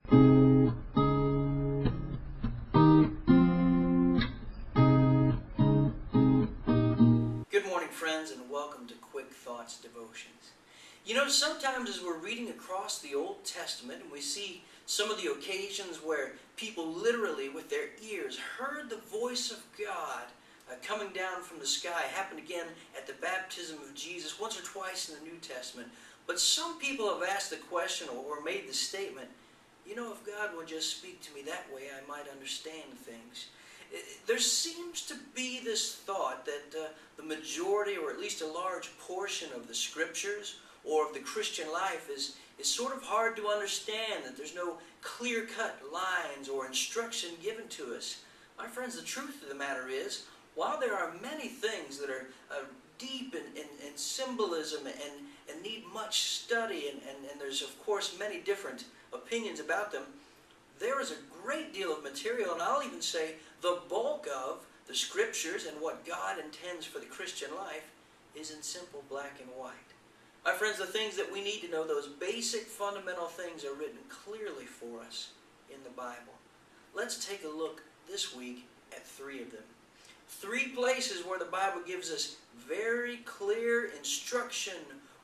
Good morning, friends, and welcome to Quick Thoughts Devotions. You know, sometimes as we're reading across the Old Testament, and we see some of the occasions where people literally, with their ears, heard the voice of God coming down from the sky. It happened again at the baptism of Jesus, once or twice in the New Testament. But some people have asked the question or made the statement, you know, if God would just speak to me that way, I might understand things. There seems to be this thought that the majority, or at least a large portion of the Scriptures or of the Christian life is sort of hard to understand, that there's no clear-cut lines or instruction given to us. My friends, the truth of the matter is, while there are many things that are deep in symbolism and need much study, and there's of course many different opinions about them, there is a great deal of material, and I'll even say the bulk of the Scriptures and what God intends for the Christian life is in simple black and white. My friends, the things that we need to know, those basic fundamental things, are written clearly for us in the Bible. Let's take a look this week at 3 of them. 3 places where the Bible gives us very clear instruction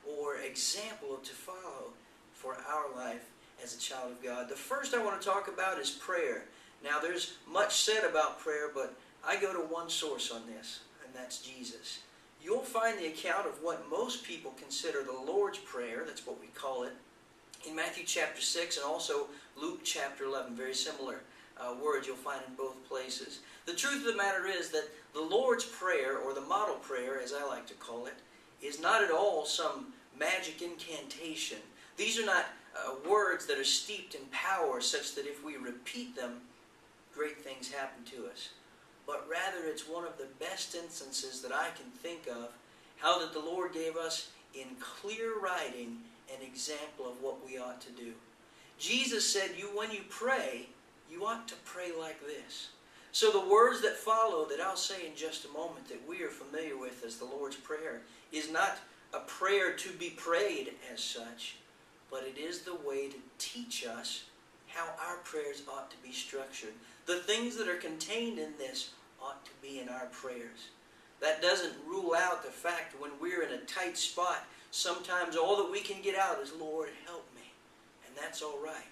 or example to follow for our life as a child of God. The first I want to talk about is prayer. Now, there's much said about prayer, but I go to one source on this, and that's Jesus. You'll find the account of what most people consider the Lord's Prayer, that's what we call it, in Matthew chapter 6 and also Luke chapter 11. Very similar words you'll find in both places. The truth of the matter is that the Lord's Prayer, or the model prayer as I like to call it, is not at all some magic incantation. These are not words that are steeped in power such that if we repeat them, great things happen to us. But rather it's one of the best instances that I can think of how that the Lord gave us in clear writing an example of what we ought to do. Jesus said, when you pray, you ought to pray like this. So the words that follow, that I'll say in just a moment, that we are familiar with as the Lord's Prayer, is not a prayer to be prayed as such, but it is the way to teach us how our prayers ought to be structured. The things that are contained in this ought to be in our prayers. That doesn't rule out the fact when we're in a tight spot, sometimes all that we can get out is, Lord, help me. And that's all right.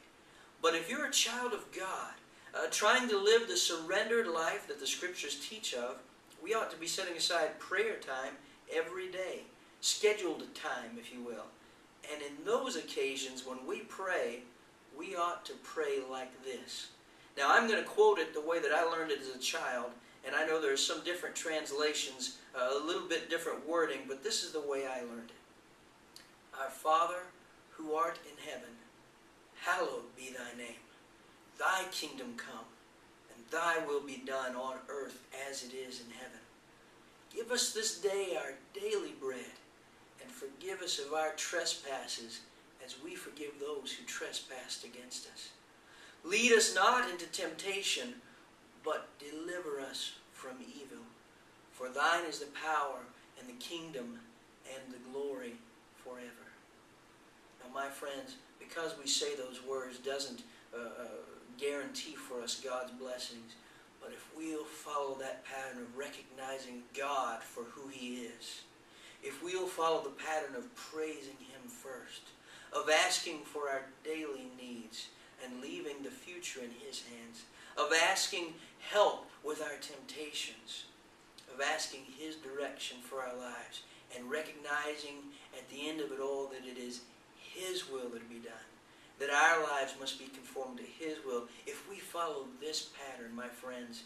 But if you're a child of God, trying to live the surrendered life that the Scriptures teach of, we ought to be setting aside prayer time every day. Scheduled time, if you will. And in those occasions when we pray, we ought to pray like this. Now, I'm going to quote it the way that I learned it as a child, and I know there are some different translations, a little bit different wording, but this is the way I learned it. Our Father, who art in heaven, hallowed be thy name. Thy kingdom come, and thy will be done on earth as it is in heaven. Give us this day our daily bread, and forgive us of our trespasses, as we forgive those who trespass against us. Lead us not into temptation, but deliver us from evil. For thine is the power, and the kingdom, and the glory forever. Now, my friends, because we say those words doesn't guarantee for us God's blessings, but if we'll follow that pattern of recognizing God for who He is, if we'll follow the pattern of praising Him first, of asking for our daily needs and leaving the future in His hands, of asking help with our temptations, of asking His direction for our lives, and recognizing at the end of it all that it is His will that be done, that our lives must be conformed to His will. If we follow this pattern, my friends,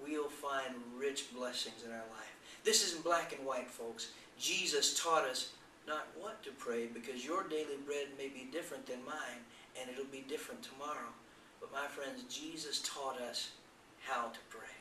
we'll find rich blessings in our life. This isn't black and white, folks. Jesus taught us not what to pray, because your daily bread may be different than mine, and it'll be different tomorrow. But my friends, Jesus taught us how to pray.